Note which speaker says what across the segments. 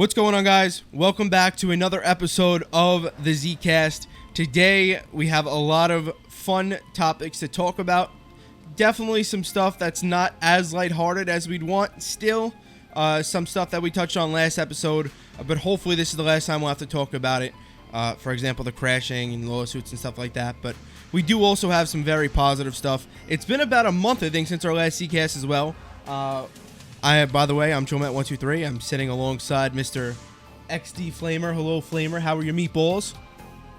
Speaker 1: What's going on, guys? Welcome back to another episode of the Zcast. Today we have a lot of fun topics to talk about. Definitely some stuff that's not as lighthearted as we'd want. Still, some stuff that we touched on last episode, but hopefully this is the last time we'll have to talk about it. For example, the crashing and lawsuits and stuff like that. But we do also have some very positive stuff. It's been about a month, I think, since our last Zcast as well. By the way, I'm Joe-Matt123. I'm sitting alongside Mr. XD Flamer. Hello, Flamer. How are your meatballs?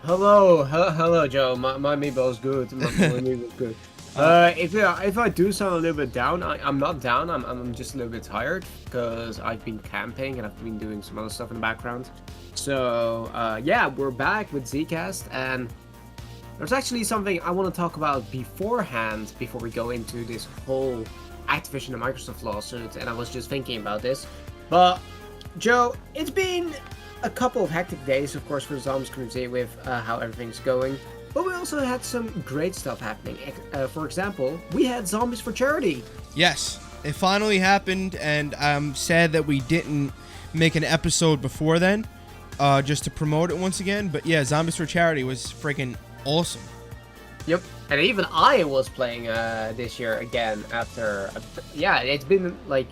Speaker 2: Hello, Joe. My meatball's good. My meatball's good. If I do sound a little bit down, I'm not down. I'm just a little bit tired because I've been camping and I've been doing some other stuff in the background. So yeah, we're back with Zcast, and there's actually something I want to talk about beforehand before we go into this whole Activision and Microsoft lawsuit. And I was just thinking about this, but Joe, it's been a couple of hectic days, of course, for the Zombies community with how everything's going. But we also had some great stuff happening. For example, we had Zombies for Charity.
Speaker 1: Yes, it finally happened, and I'm sad that we didn't make an episode before then, just to promote it once again. But yeah, Zombies for Charity was freaking awesome.
Speaker 2: Yep, and even I was playing this year again after... yeah, it's been like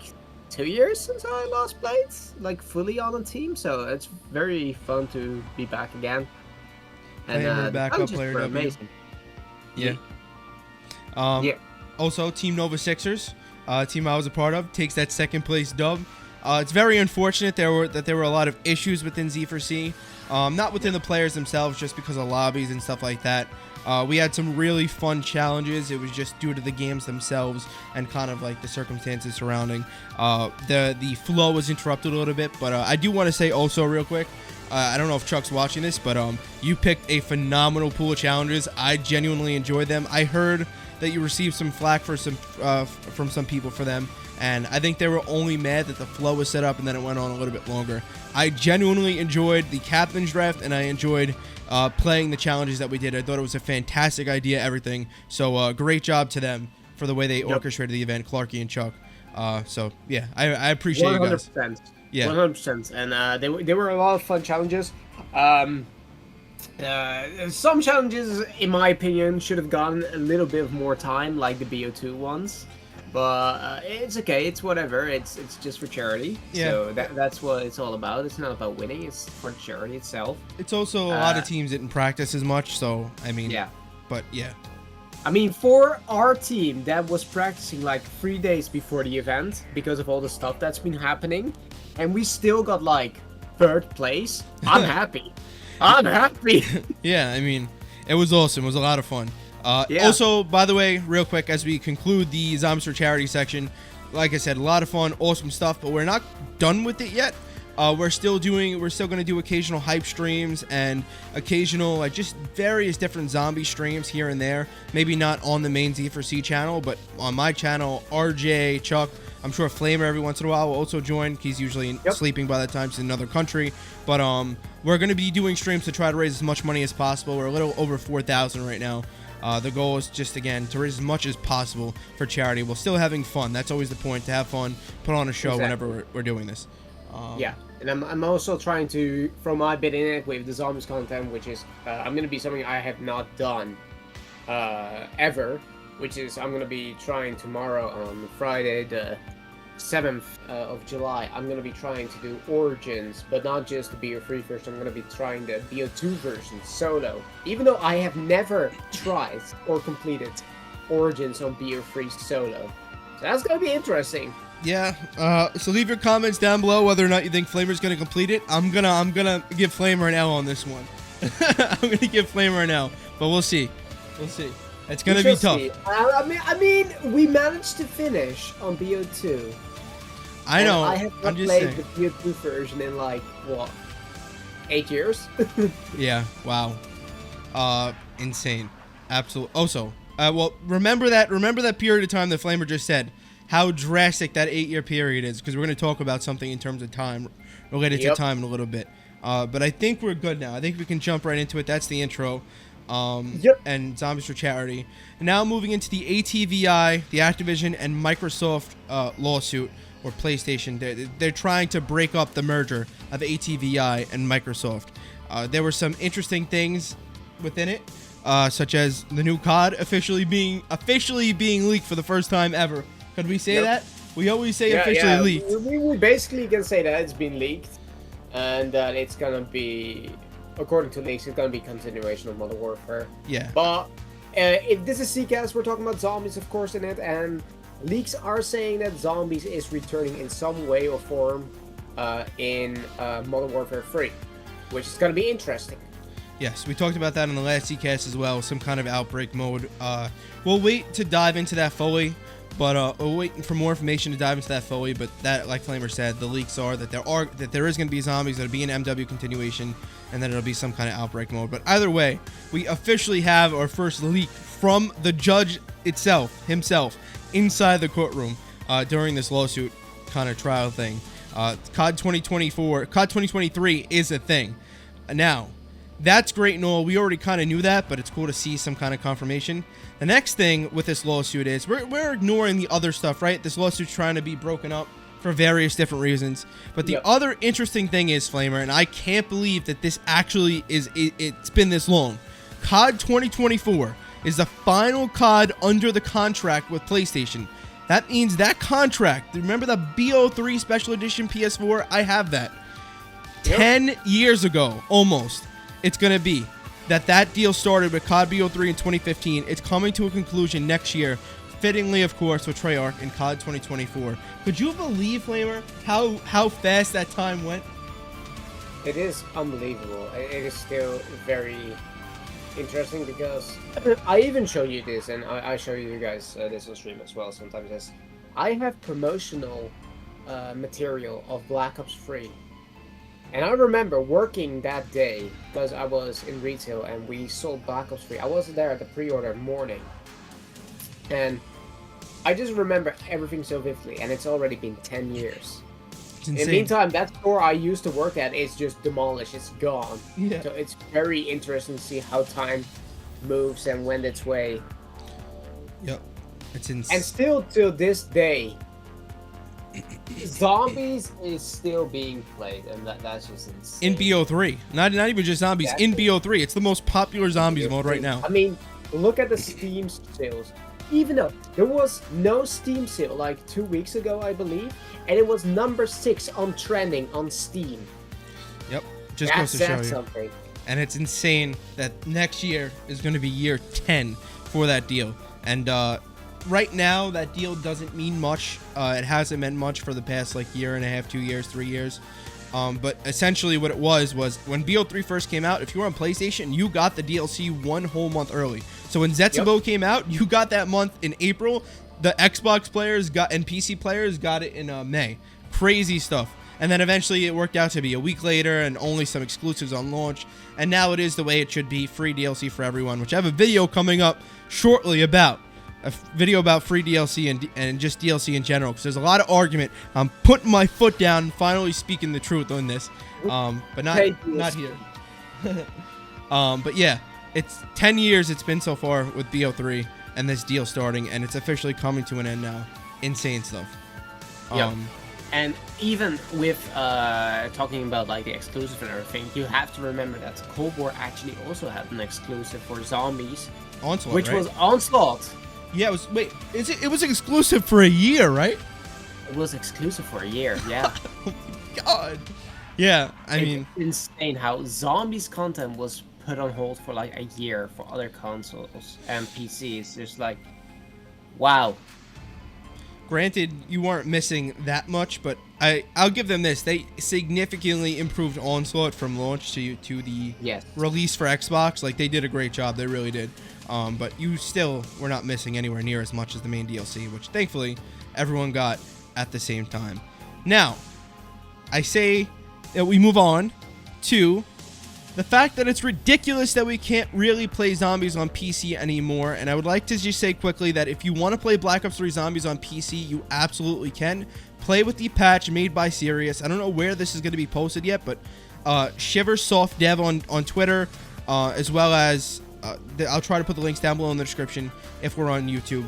Speaker 2: 2 years since I last played, like fully on a team, so it's very fun to be back again. And
Speaker 1: backup player W.
Speaker 2: Amazing.
Speaker 1: Yeah.
Speaker 2: Yeah.
Speaker 1: Also, Team Nova Sixers, team I was a part of, takes that second place dub. It's very unfortunate there were a lot of issues within Z4C, not within the players themselves, just because of lobbies and stuff like that. We had some really fun challenges. It was just due to the games themselves and kind of like the circumstances surrounding. The flow was interrupted a little bit, but I do want to say also real quick, I don't know if Chuck's watching this, but you picked a phenomenal pool of challenges. I genuinely enjoyed them. I heard that you received some flack for from some people for them, and I think they were only mad that the flow was set up and then it went on a little bit longer. I genuinely enjoyed the captain's draft, and I enjoyed playing the challenges that we did. I thought it was a fantastic idea, everything. So great job to them for the way they orchestrated the event, Clarky and Chuck. So yeah, I appreciate 100%. You guys.
Speaker 2: Yeah, 100%. And they were a lot of fun challenges. Some challenges, in my opinion, should have gotten a little bit of more time, like the BO2 ones. But it's okay. It's whatever. It's just for charity. Yeah. So that's what it's all about. It's not about winning. It's for charity itself.
Speaker 1: It's also a lot of teams didn't practice as much. So I mean, yeah. But yeah.
Speaker 2: I mean, for our team that was practicing like 3 days before the event because of all the stuff that's been happening, and we still got like 3rd place. I'm happy. I'm happy.
Speaker 1: Yeah, I mean, it was awesome. It was a lot of fun.
Speaker 2: Yeah.
Speaker 1: Also, by the way, real quick, as we conclude the Zombies for Charity section, like I said, a lot of fun, awesome stuff, but we're not done with it yet. We're still going to do occasional hype streams and occasional, just various different zombie streams here and there. Maybe not on the main Z4C channel, but on my channel, RJ, Chuck, I'm sure Flamer every once in a while will also join. He's usually sleeping by that time. He's in another country. But we're going to be doing streams to try to raise as much money as possible. We're a little over 4,000 right now. The goal is just, again, to raise as much as possible for charity while still having fun. That's always the point, to have fun, put on a show whenever we're doing this.
Speaker 2: Yeah, and I'm also trying to throw my bit in it with the zombies content, which is I'm going to be something I have not done ever, which is I'm going to be trying tomorrow on Friday the 7th of July. I'm going to be trying to do Origins, but not just the BO3 version. I'm going to be trying the BO2 version solo, even though I have never tried or completed Origins on BO3 solo. So that's going to be interesting.
Speaker 1: Yeah, so leave your comments down below whether or not you think Flamer's going to complete it. I'm gonna give Flamer an L on this one. I'm going to give Flamer an L, but we'll see. We'll see. It's going to be tough.
Speaker 2: I mean, we managed to finish on BO2.
Speaker 1: I know.
Speaker 2: I have not played the BO2 version in like, what, 8 years?
Speaker 1: Yeah, wow. Insane. Absolutely. Also, well, remember that period of time that Flamer just said. How drastic that 8-year period is, because we're going to talk about something in terms of time, related to time in a little bit. But I think we're good now. I think we can jump right into it. That's the intro. And Zombies for Charity. And now moving into the ATVI, the Activision and Microsoft lawsuit. or PlayStation. They're trying to break up the merger of ATVI and Microsoft. There were some interesting things within it, such as the new COD officially being leaked for the first time ever. Could we say that? We always say officially leaked.
Speaker 2: We basically can say that it's been leaked, and that it's gonna be, according to leaks, it's gonna be continuation of Modern Warfare.
Speaker 1: Yeah.
Speaker 2: But if this is CCAS, we're talking about zombies, of course, in it, and leaks are saying that zombies is returning in some way or form in Modern Warfare 3, which is gonna be interesting.
Speaker 1: Yes, we talked about that in the last CCAS as well, some kind of outbreak mode. We'll wait to dive into that fully, but we're waiting for more information to dive into that fully. But that, like Flamer said, the leaks are that there is going to be zombies, that'll be an MW continuation, and then it'll be some kind of outbreak mode. But either way, we officially have our first leak from the judge himself, inside the courtroom during this lawsuit kind of trial thing. COD 2023 is a thing. Now, that's great and all. We already kind of knew that, but it's cool to see some kind of confirmation. The next thing with this lawsuit is we're ignoring the other stuff, right? This lawsuit's trying to be broken up for various different reasons. But the other interesting thing is, Flamer, and I can't believe that this actually it's been this long. COD 2024 is the final COD under the contract with PlayStation. That means that contract, remember the BO3 Special Edition PS4? I have that. 10 years ago, almost. It's going to be that deal started with COD BO3 in 2015. It's coming to a conclusion next year, fittingly, of course, with Treyarch in COD 2024. Could you believe, Flamer, how fast that time went?
Speaker 2: It is unbelievable. It is still very interesting because I even show you this, and I show you guys this on stream as well sometimes. As I have promotional material of Black Ops 3. And I remember working that day because I was in retail and we sold Black Ops 3. I wasn't there at the pre-order morning. And I just remember everything so vividly, and it's already been 10 years. In the meantime, that store I used to work at is just demolished. It's gone. Yeah. So it's very interesting to see how time moves and went its way.
Speaker 1: Yep. It's insane.
Speaker 2: And still to this day, zombies is still being played, and that's just insane.
Speaker 1: In BO3, not even just zombies. In BO3, it's the most popular zombies mode right now.
Speaker 2: I mean, look at the Steam sales. Even though there was no Steam sale like 2 weeks ago, I believe, and it was number 6 on trending on Steam.
Speaker 1: Yep, just goes to show you.
Speaker 2: Something.
Speaker 1: And it's insane that next year is going to be year 10 for that deal. And right now, that deal doesn't mean much. It hasn't meant much for the past year and a half, 2 years, 3 years. But essentially what it was when BO3 first came out, if you were on PlayStation, you got the DLC 1 whole month early. So when Zetsubo came out, you got that month in April. The Xbox players and PC players got it in May. Crazy stuff. And then eventually it worked out to be a week later and only some exclusives on launch. And now it is the way it should be, free DLC for everyone, which I have a video coming up shortly about. A video about free DLC and just DLC in general, because there's a lot of argument. I'm putting my foot down and finally speaking the truth on this, but not here. But yeah, it's 10 years it's been so far with BO3 and this deal starting, and it's officially coming to an end now. Insane stuff.
Speaker 2: And even with talking about the exclusive and everything, you have to remember that Cold War actually also had an exclusive for zombies,
Speaker 1: Onslaught,
Speaker 2: which
Speaker 1: right?
Speaker 2: was Onslaught.
Speaker 1: Yeah, it was. Wait, it was exclusive for a year, right?
Speaker 2: It was exclusive for a year, yeah.
Speaker 1: Oh my god. Yeah, I mean,
Speaker 2: it's insane how zombies content was put on hold for a year for other consoles and PCs. Just wow.
Speaker 1: Granted, you weren't missing that much, but I'll give them this: they significantly improved Onslaught from launch to the release for Xbox. They did a great job. They really did. But you still were not missing anywhere near as much as the main DLC, which thankfully everyone got at the same time. Now, I say that we move on to the fact that it's ridiculous that we can't really play zombies on PC anymore. And I would like to just say quickly that if you want to play Black Ops 3 Zombies on PC, you absolutely can. Play with the patch made by Sirius. I don't know where this is going to be posted yet, but Shiver Soft Dev on Twitter, as well as I'll try to put the links down below in the description if we're on YouTube.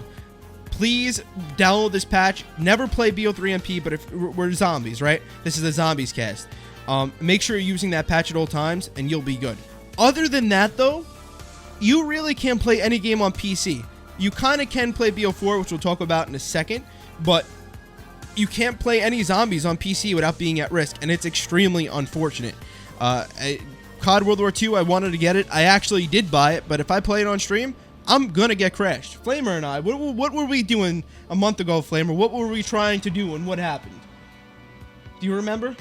Speaker 1: please download this patch. Never play BO3 MP, but if we're zombies, right? This is a zombies cast. Make sure you're using that patch at all times, and you'll be good. Other than that, though, you really can't play any game on PC. You kind of can play BO4, which we'll talk about in a second, but you can't play any zombies on PC without being at risk, and it's extremely unfortunate. COD World War II, I wanted to get it. I actually did buy it, but if I play it on stream, I'm gonna get crashed. Flamer and I, what were we doing a month ago, Flamer? What were we trying to do, and what happened? Do you remember?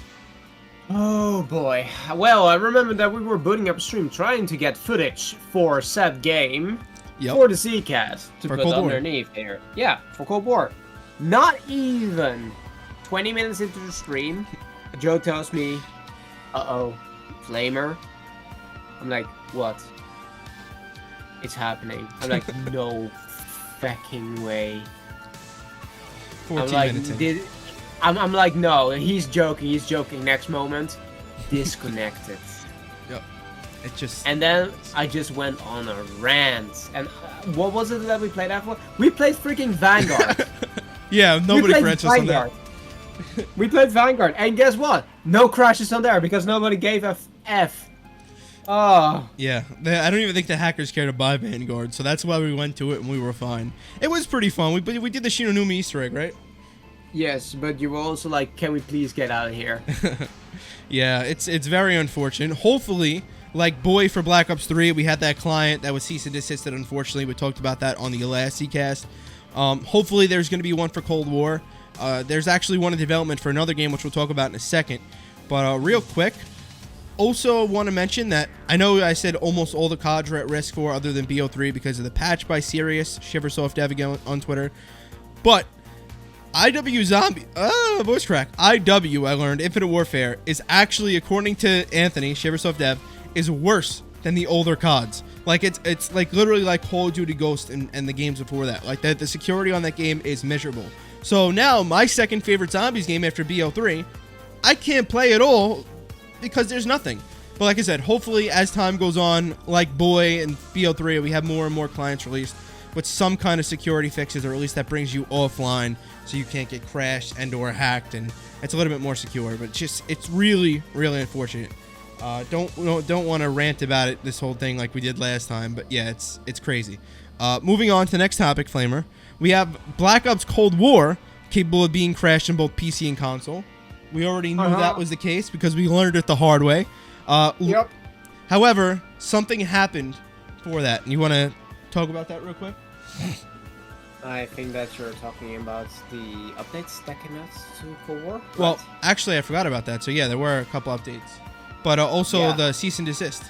Speaker 2: Oh boy. Well, I remember that we were booting up a stream trying to get footage for said game for the Zcast to put underneath here. Yeah, for Cold War. Not even 20 minutes into the stream, Joe tells me, uh-oh, Flamer. I'm like, what? It's happening. I'm like, no fucking way.
Speaker 1: 14 minutes in.
Speaker 2: I'm like, no, he's joking. Next moment, disconnected.
Speaker 1: Yep. It just...
Speaker 2: And then I just went on a rant. And what was it that we played that for? We played freaking Vanguard.
Speaker 1: Yeah, nobody crashes on that.
Speaker 2: We played Vanguard, and guess what? No crashes on there because nobody gave a F. Oh.
Speaker 1: Yeah, I don't even think the hackers cared to buy Vanguard, so that's why we went to it and we were fine. It was pretty fun. We did the Shinonumi Easter egg, right?
Speaker 2: Yes, but you were also like, can we please get out of here?
Speaker 1: Yeah, it's very unfortunate. Hopefully, like Boy for Black Ops 3, we had that client that was cease and desisted, unfortunately. We talked about that on the last Cast. Hopefully there's going to be one for Cold War. There's actually one in development for another game, which we'll talk about in a second. But real quick, also want to mention that I know I said almost all the CODs are at risk for other than BO3 because of the patch by Sirius, Shiversoft Dev again on Twitter. But IW Zombie, voice crack. IW, I learned, Infinite Warfare, is actually, according to Anthony, Shiversoft Dev, is worse than the older CODs. Like, it's like literally like Call of Duty Ghost and the games before that. Like, the security on that game is miserable. So now, my second favorite Zombies game after BO3, I can't play at all because there's nothing. But like I said, hopefully as time goes on, like Boy and BO3, we have more and more clients released with some kind of security fixes, or at least that brings you offline so you can't get crashed and or hacked, and it's a little bit more secure. But it's really, really unfortunate. Don't want to rant about it, this whole thing, like we did last time, but yeah, it's crazy. Moving on to the next topic, Flamer. We have Black Ops Cold War, capable of being crashed in both PC and console. We already knew that was the case because we learned it the hard way.
Speaker 2: Yep.
Speaker 1: However, something happened for that. And you want to talk about that real quick?
Speaker 2: I think that you're talking about the updates that came out to Cold War. Right?
Speaker 1: Well, actually, I forgot about that. So yeah, there were a couple updates. But also the cease and desist.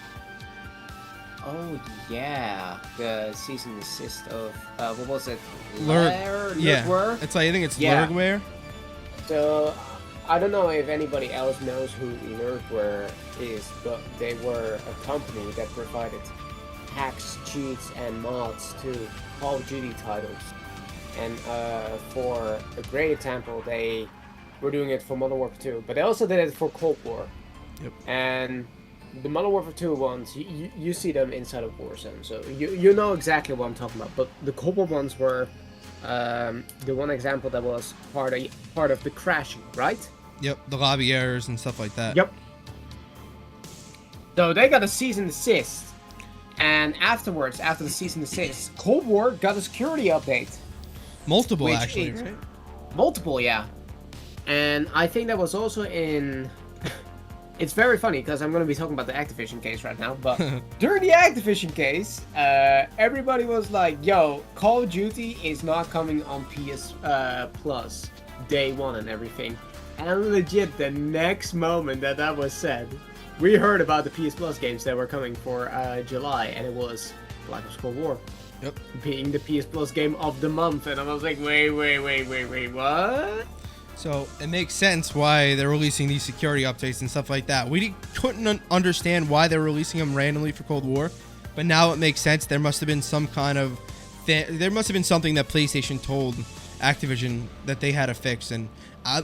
Speaker 2: Oh, yeah. The cease and desist of, what was it?
Speaker 1: Lergware? Yeah. It's like, I think it's Lergware.
Speaker 2: So, I don't know if anybody else knows who Lergware is, but they were a company that provided hacks, cheats, and mods to Call of Duty titles. And for a great example, they were doing it for Modern Warfare 2, but they also did it for Cold War.
Speaker 1: Yep. And
Speaker 2: the Modern Warfare 2 ones, you see them inside of Warzone, so you know exactly what I'm talking about. But the Cold War ones were the one example that was part of the crashing, right?
Speaker 1: Yep, the lobby errors and stuff like that.
Speaker 2: Yep. So they got a cease and desist, and afterwards, after the cease and desist, Cold War got a security update.
Speaker 1: Multiple, actually. Right?
Speaker 2: Multiple, yeah. And I think that was also in... It's very funny because I'm going to be talking about the Activision case right now, but during the Activision case, everybody was like, yo, Call of Duty is not coming on PS Plus day one and everything. And legit, the next moment that was said, we heard about the PS Plus games that were coming for July, and it was Black Ops Cold War.
Speaker 1: Yep.
Speaker 2: Being the PS Plus game of the month, and I was like, wait, what?
Speaker 1: So it makes sense why they're releasing these security updates and stuff like that. We couldn't understand why they're releasing them randomly for Cold War, but now it makes sense. There must have been some kind of there must have been something that PlayStation told Activision that they had to fix. And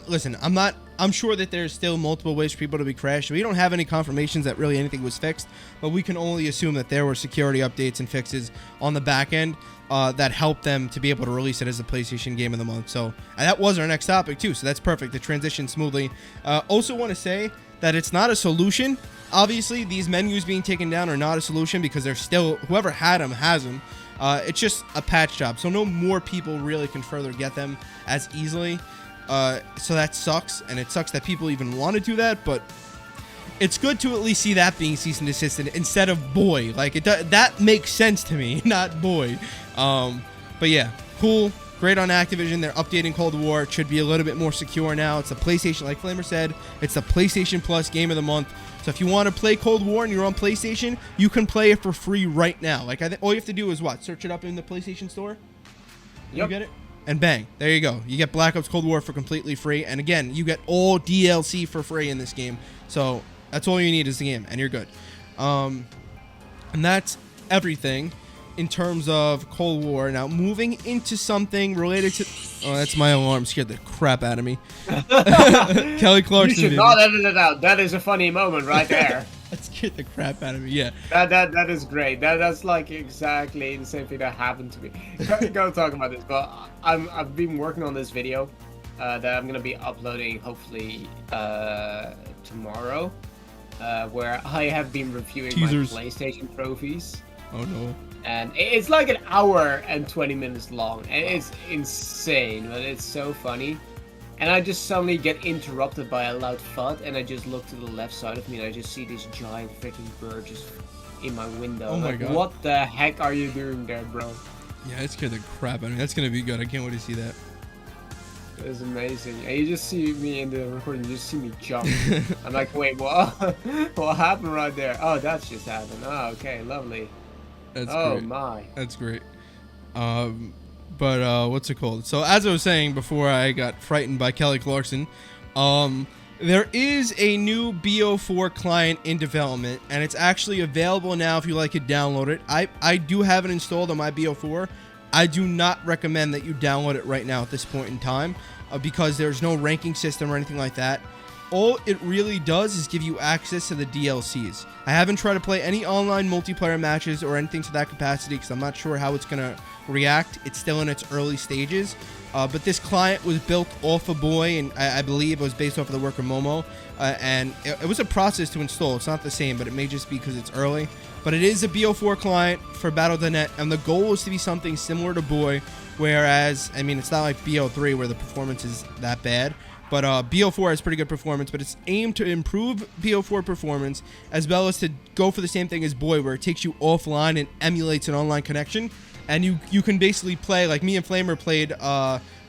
Speaker 1: listen, I'm not I'm sure that there's still multiple ways for people to be crashed. We don't have any confirmations that really anything was fixed, but we can only assume that there were security updates and fixes on the back end that helped them to be able to release it as a PlayStation Game of the Month. So that was our next topic too, so that's perfect. The transition smoothly. Also want to say that it's not a solution. Obviously, these menus being taken down are not a solution because they're still, whoever had them has them. It's just a patch job, so no more people really can further get them as easily. So that sucks, and it sucks that people even want to do that, but it's good to at least see that being cease and desisted instead of boy. Like, that makes sense to me, not boy. But yeah, cool. Great on Activision. They're updating Cold War. It should be a little bit more secure now. It's a PlayStation, like Flamer said, it's the PlayStation Plus Game of the Month. So if you want to play Cold War and you're on PlayStation, you can play it for free right now. Like, all you have to do is what? Search it up in the PlayStation Store?
Speaker 2: Yep.
Speaker 1: You get it? And bang, there you go. You get Black Ops Cold War for completely free. And again, you get all DLC for free in this game. So that's all you need is the game, and you're good. And that's everything in terms of Cold War. Now, moving into something related to... Oh, that's my alarm. Scared the crap out of me. Kelly Clarkson.
Speaker 2: You should not edit it out. That is a funny moment right there.
Speaker 1: That scared the crap out of me, yeah.
Speaker 2: That is great. That's like exactly the same thing that happened to me. Go talk about this, but I've been working on this video that I'm gonna be uploading hopefully tomorrow, where I have been reviewing
Speaker 1: Teasers.
Speaker 2: my PlayStation trophies.
Speaker 1: Oh no.
Speaker 2: And it's like an hour and 20 minutes long, and it's insane, but it's so funny. And I just suddenly get interrupted by a loud thud, and I just look to the left side of me, and I just see this giant freaking bird just in my window.
Speaker 1: Oh my God.
Speaker 2: What the heck are you doing there, bro?
Speaker 1: Yeah, it scared the crap out of me. That's gonna be good. I can't wait to see that.
Speaker 2: It's amazing. And you just see me in the recording, you just see me jump. I'm like, wait, what? What happened right there? Oh, that's just happened. Oh, okay, lovely.
Speaker 1: That's
Speaker 2: oh
Speaker 1: great.
Speaker 2: my.
Speaker 1: That's great. But what's it called? So as I was saying before I got frightened by Kelly Clarkson, there is a new BO4 client in development, and it's actually available now if you like to download it. I do have it installed on my BO4. I do not recommend that you download it right now at this point in time because there's no ranking system or anything like that. All it really does is give you access to the DLCs. I haven't tried to play any online multiplayer matches or anything to that capacity because I'm not sure how it's going to react. It's still in its early stages. But this client was built off of Boy, and I believe it was based off of the work of Momo. And it was a process to install. It's not the same, but it may just be because it's early. But it is a BO4 client for Battle.net, and the goal is to be something similar to Boy, whereas, I mean, it's not like BO3 where the performance is that bad. But BO4 has pretty good performance, but it's aimed to improve BO4 performance as well as to go for the same thing as Boy, where it takes you offline and emulates an online connection. And you can basically play, like me and Flamer played,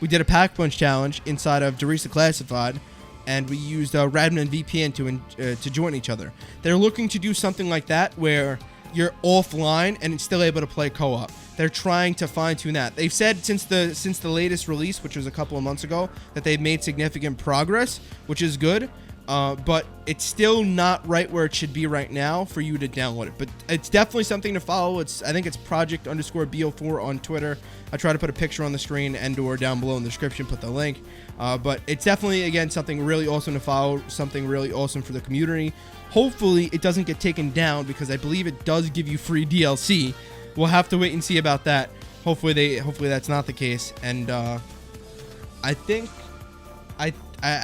Speaker 1: we did a pack punch challenge inside of Desisted Classified, and we used Radman and VPN to join each other. They're looking to do something like that where you're offline and it's still able to play co-op. They're trying to fine-tune that. They've said since the latest release, which was a couple of months ago, that they've made significant progress, which is good. But it's still not right where it should be right now for you to download it. But it's definitely something to follow. I think it's project_BO4 on Twitter. I try to put a picture on the screen and/or down below in the description, put the link. But it's definitely, again, something really awesome to follow, something really awesome for the community. Hopefully it doesn't get taken down because I believe it does give you free DLC. We'll have to wait and see about that. Hopefully that's not the case. And I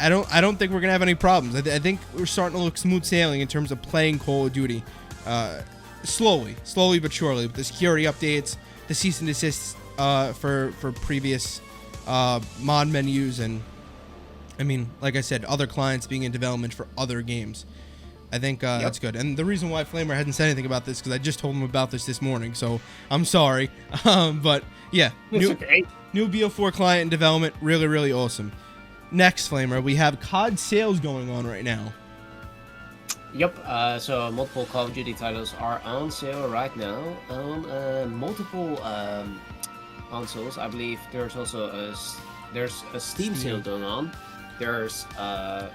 Speaker 1: don't think we're gonna have any problems. I think we're starting to look smooth sailing in terms of playing Call of Duty, slowly but surely. With the security updates, the cease and desist for previous mod menus, and I mean, like I said, other clients being in development for other games. I think that's good. And the reason why Flamer hadn't said anything about this because I just told him about this morning, so I'm sorry. But yeah, new BO4 client in development, really awesome. Next, Flamer, we have COD sales going on right now.
Speaker 2: Yep, so multiple Call of Duty titles are on sale right now on multiple consoles. I believe there's also a Steam sale going on. There's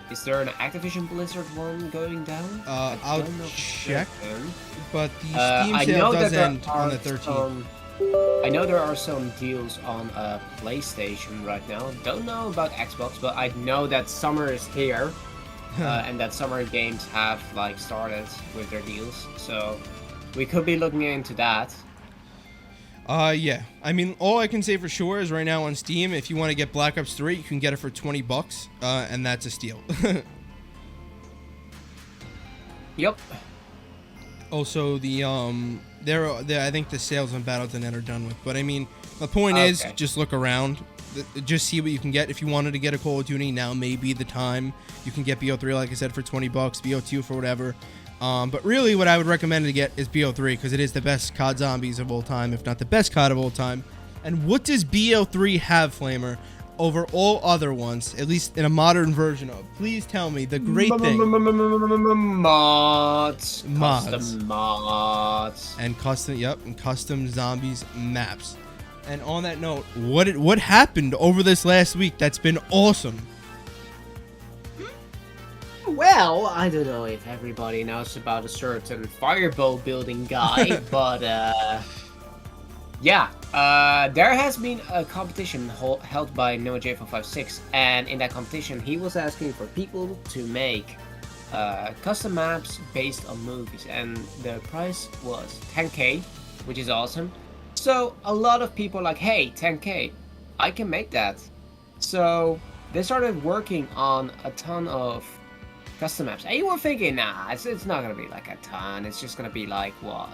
Speaker 2: is there an Activision Blizzard one going down?
Speaker 1: I'll check, but the Steam sale does end on the 13th.
Speaker 2: I know there are some deals on PlayStation right now. Don't know about Xbox, but I know that summer is here, and that summer games have like started with their deals. So we could be looking into that.
Speaker 1: Yeah. I mean, all I can say for sure is right now on Steam, if you want to get Black Ops 3, you can get it for $20, and that's a steal.
Speaker 2: Yep.
Speaker 1: Also, I think the sales on Battle.net are done with. But I mean, the point is, just look around, just see what you can get. If you wanted to get a Call of Duty, now may be the time. You can get BO3, like I said, for $20, BO2 for whatever. But really, what I would recommend to get is BO3 because it is the best COD Zombies of all time, if not the best COD of all time. And what does BO3 have, Flamer, over all other ones, at least in a modern version of? Please tell me the great thing.
Speaker 2: Mods. Custom mods.
Speaker 1: And custom zombies maps. And on that note, what happened over this last week that's been awesome?
Speaker 2: Well, I don't know if everybody knows about a certain fireball building guy, but yeah, there has been a competition held by NoahJ456, and in that competition, he was asking for people to make custom maps based on movies, and the price was 10k, which is awesome. So a lot of people like, hey, 10k, I can make that. So they started working on a ton of custom maps. And you were thinking, nah, it's not gonna be like a ton. It's just gonna be like what,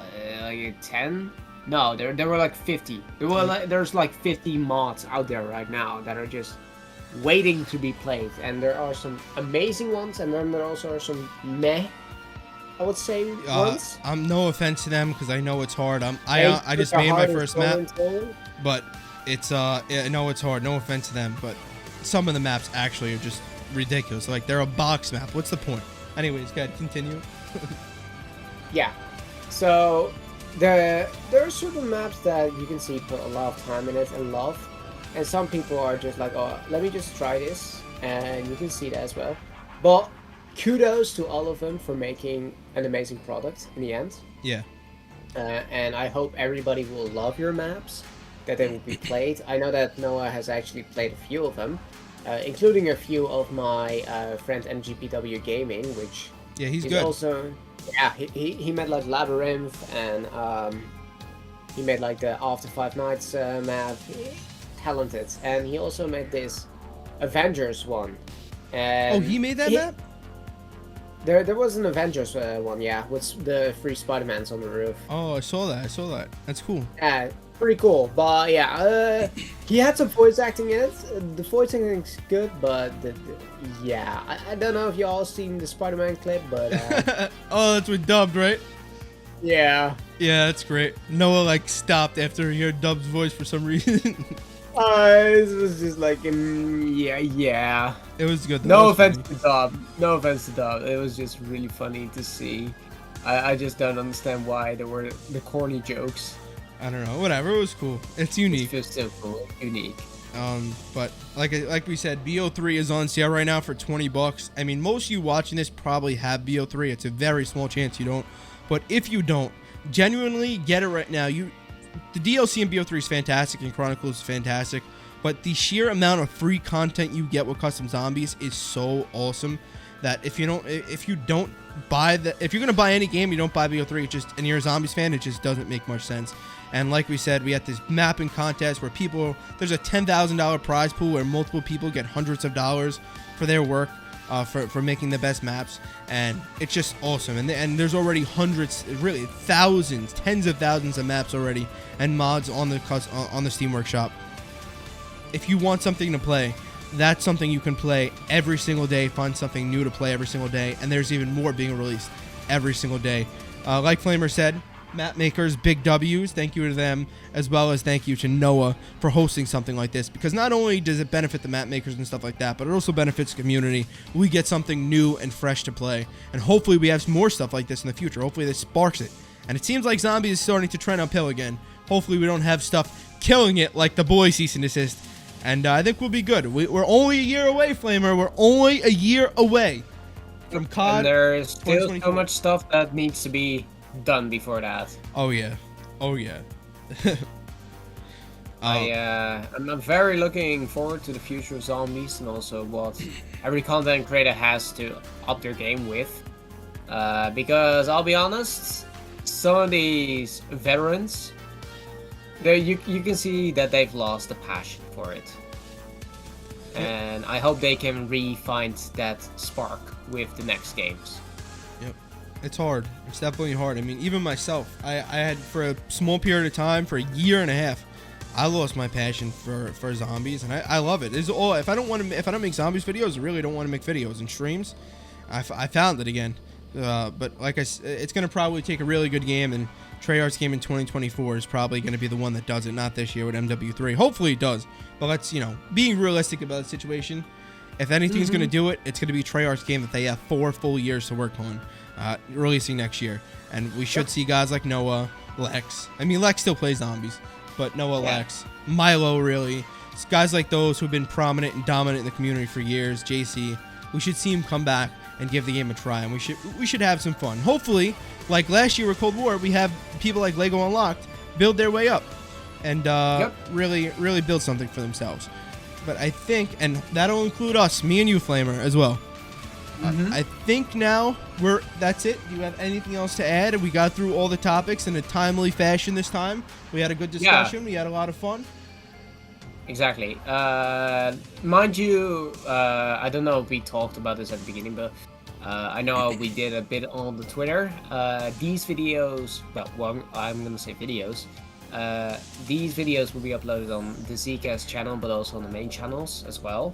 Speaker 2: 10? No, there were like 50. There's like 50 mods out there right now that are just waiting to be played. And there are some amazing ones, and then there also are some meh, I would say, ones.
Speaker 1: No offense to them because I know it's hard. I just made my first map, but it's I know it's hard. No offense to them, but some of the maps actually are just ridiculous. Like, they're a box map. What's the point? Anyways, go ahead, continue.
Speaker 2: Yeah. So there are certain maps that you can see put a lot of time in it and love, and some people are just like, oh, let me just try this, and you can see that as well. But kudos to all of them for making an amazing product in the end.
Speaker 1: Yeah.
Speaker 2: And I hope everybody will love your maps, that they will be played. I know that Noah has actually played a few of them, including a few of my friend NGPW Gaming, which
Speaker 1: he's good.
Speaker 2: Also, yeah, he made like Labyrinth, and he made like the After 5 Nights map. Talented, and he also made this Avengers one. And
Speaker 1: he made that map?
Speaker 2: There was an Avengers one, yeah, with the 3 Spider-Mans on the roof.
Speaker 1: Oh, I saw that. That's cool.
Speaker 2: Yeah, pretty cool. But yeah, he had some voice acting in it. The voice acting is good, but yeah, I don't know if you all seen the Spider-Man clip, but
Speaker 1: oh, that's with dubbed, right?
Speaker 2: Yeah.
Speaker 1: Yeah, that's great. Noah like stopped after he heard Dub's voice for some reason.
Speaker 2: It was just like, yeah.
Speaker 1: It was good.
Speaker 2: No offense to Dub. No offense to Dub. It was just really funny to see. I just don't understand why there were the corny jokes.
Speaker 1: I don't know. Whatever. It was cool. It's unique.
Speaker 2: It's just simple. Unique.
Speaker 1: But like we said, BO3 is on sale right now for $20. I mean, most of you watching this probably have BO3. It's a very small chance you don't. But if you don't, genuinely get it right now. The DLC in BO3 is fantastic and Chronicles is fantastic, but the sheer amount of free content you get with custom zombies is so awesome that if you're gonna buy any game, you don't buy BO3, and you're a zombies fan, it just doesn't make much sense. And like we said, we had this mapping contest where there's a $10,000 prize pool where multiple people get hundreds of dollars for their work. For making the best maps, and it's just awesome. And there's already hundreds, really thousands, tens of thousands of maps already and mods on the Steam Workshop. If you want something to play, that's something you can play every single day. Find something new to play every single day, and there's even more being released every single day. Like Flamer said, map makers, big W's, thank you to them, as well as thank you to Noah for hosting something like this, because not only does it benefit the map makers and stuff like that, but it also benefits the community. We get something new and fresh to play, and hopefully we have more stuff like this in the future. Hopefully this sparks it, and it seems like zombies is starting to trend uphill again. Hopefully we don't have stuff killing it like the boy cease and desist, and I think we'll be good. We're only a year away, Flamer. We're only a year away from COD.
Speaker 2: And there's still so much stuff that needs to be done before that.
Speaker 1: Oh yeah.
Speaker 2: I'm very looking forward to the future of zombies and also what every content creator has to up their game with. Because I'll be honest, some of these veterans, you can see that they've lost the passion for it. And I hope they can re-find that spark with the next games.
Speaker 1: Yep. It's hard. It's definitely hard. I mean, even myself, I had for a small period of time, for a year and a half, I lost my passion for zombies, and I love it. It's all, if I don't make zombies videos, I really don't want to make videos and streams. I found it again. But like I said, it's going to probably take a really good game, and Treyarch's game in 2024 is probably going to be the one that does it, not this year with MW3. Hopefully it does, but let's, being realistic about the situation, if anything's going to do it, it's going to be Treyarch's game that they have 4 full years to work on, releasing next year. And we should see guys like Noah, Lex. I mean, Lex still plays zombies, but Noah, Lex, Milo, really. It's guys like those who've been prominent and dominant in the community for years, JC. We should see him come back and give the game a try, and we should have some fun. Hopefully, like last year with Cold War, we have people like Lego Unlocked build their way up and really build something for themselves. But I think, and that'll include us, me and you, Flamer, as well. I think now that's it. Do you have anything else to add? We got through all the topics in a timely fashion this time. We had a good discussion. We had a lot of fun.
Speaker 2: Exactly. Mind you, I don't know if we talked about this at the beginning, but I know we did a bit on the Twitter. These videos, well, I'm going to say videos. These videos will be uploaded on the Zcast channel, but also on the main channels as well.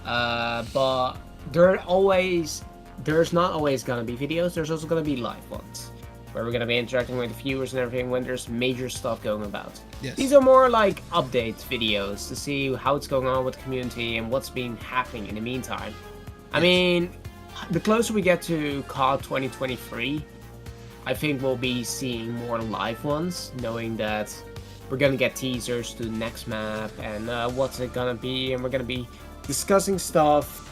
Speaker 2: But there's not always going to be videos. There's also going to be live ones, where we're going to be interacting with the viewers and everything when there's major stuff going about.
Speaker 1: Yes.
Speaker 2: These are more like update videos to see how it's going on with the community and what's been happening in the meantime. I mean, the closer we get to COD 2023, I think we'll be seeing more live ones, knowing that we're going to get teasers to the next map and what's it going to be, and we're going to be discussing stuff,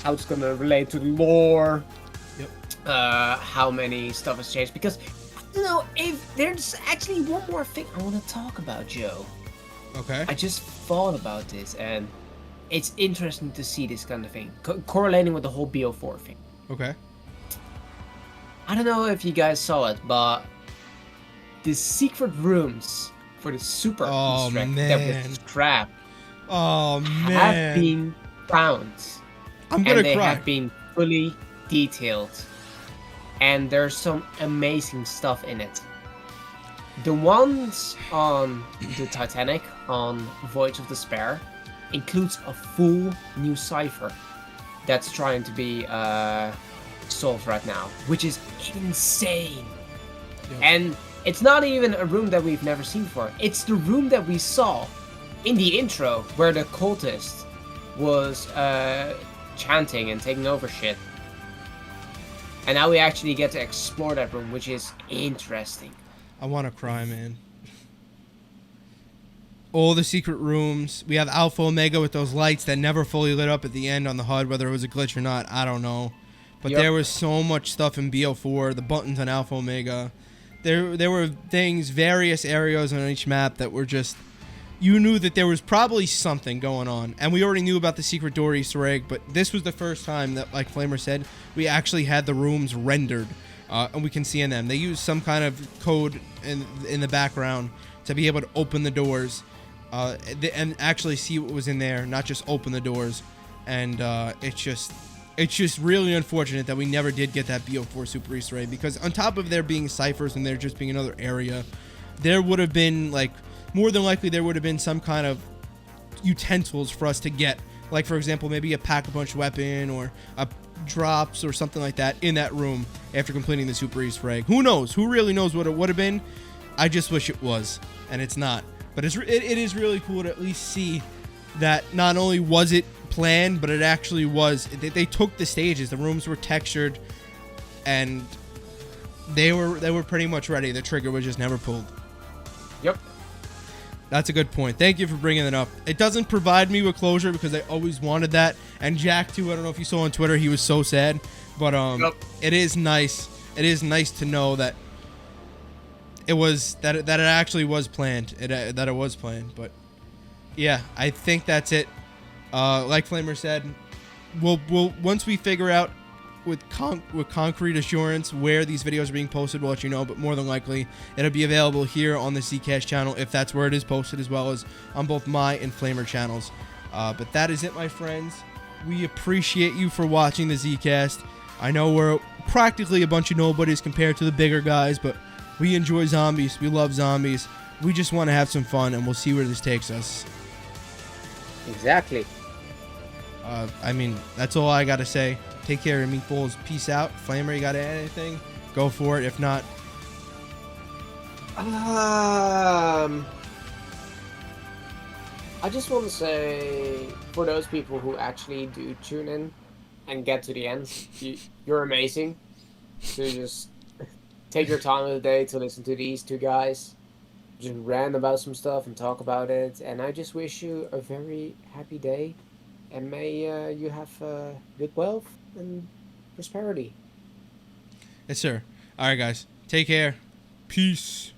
Speaker 2: how it's going to relate to the lore, how many stuff has changed, because I don't know if there's actually one more thing I want to talk about, Joe.
Speaker 1: Okay.
Speaker 2: I just thought about this, and it's interesting to see this kind of thing correlating with the whole BO4 thing.
Speaker 1: Okay.
Speaker 2: I don't know if you guys saw it, but the secret rooms for the super Easter egg that was scrapped have been found.
Speaker 1: I'm gonna
Speaker 2: and they
Speaker 1: cry.
Speaker 2: have been fully detailed. And there's some amazing stuff in it. The ones on the Titanic, on Voyage of Despair, includes a full new cipher that's trying to be solved right now, which is insane.
Speaker 1: Yep.
Speaker 2: And it's not even a room that we've never seen before. It's the room that we saw in the intro where the cultist was chanting and taking over shit. And now we actually get to explore that room, which is interesting.
Speaker 1: I want to cry, man. All the secret rooms. We have Alpha Omega with those lights that never fully lit up at the end on the HUD, whether it was a glitch or not, I don't know. But there was so much stuff in BO4, the buttons on Alpha Omega. There were things, various areas on each map that were just... You knew that there was probably something going on. And we already knew about the secret door Easter egg, but this was the first time that, like Flamer said, we actually had the rooms rendered. And we can see in them. They used some kind of code in the background to be able to open the doors and actually see what was in there, not just open the doors. And it's just really unfortunate that we never did get that BO4 Super Easter egg, because on top of there being ciphers and there just being another area, there would have been, like, more than likely there would have been some kind of utensils for us to get. Like, for example, maybe a pack-a-punch weapon or a drops or something like that in that room after completing the Super Easter egg. Who knows? Who really knows what it would have been? I just wish it was, and it's not. But it is really cool to at least see that not only was it planned, but it actually was. They took the stages. The rooms were textured, and they were pretty much ready. The trigger was just never pulled.
Speaker 2: Yep.
Speaker 1: That's a good point. Thank you for bringing it up. It doesn't provide me with closure because I always wanted that. And Jack, too, I don't know if you saw on Twitter, he was so sad. But it is nice. It is nice to know that it was that it actually was planned. That it was planned. But yeah, I think that's it. Like Flamer said, we'll once we figure out with concrete assurance where these videos are being posted, we'll let you know. But more than likely, it'll be available here on the Zcast channel if that's where it is posted, as well as on both my and Flamer channels. But that is it, my friends. We appreciate you for watching the Zcast. I know we're practically a bunch of nobodies compared to the bigger guys, but we enjoy zombies. We love zombies. We just want to have some fun, and we'll see where this takes us.
Speaker 2: Exactly.
Speaker 1: I mean, that's all I got to say. Take care of meatballs. Peace out. Flamer, you got to add anything? Go for it. If not...
Speaker 2: I just want to say, for those people who actually do tune in and get to the end, you're amazing. So just take your time of the day to listen to these two guys, just rant about some stuff and talk about it. And I just wish you a very happy day, and may you have good wealth and prosperity.
Speaker 1: Yes, sir. All right, guys. Take care. Peace.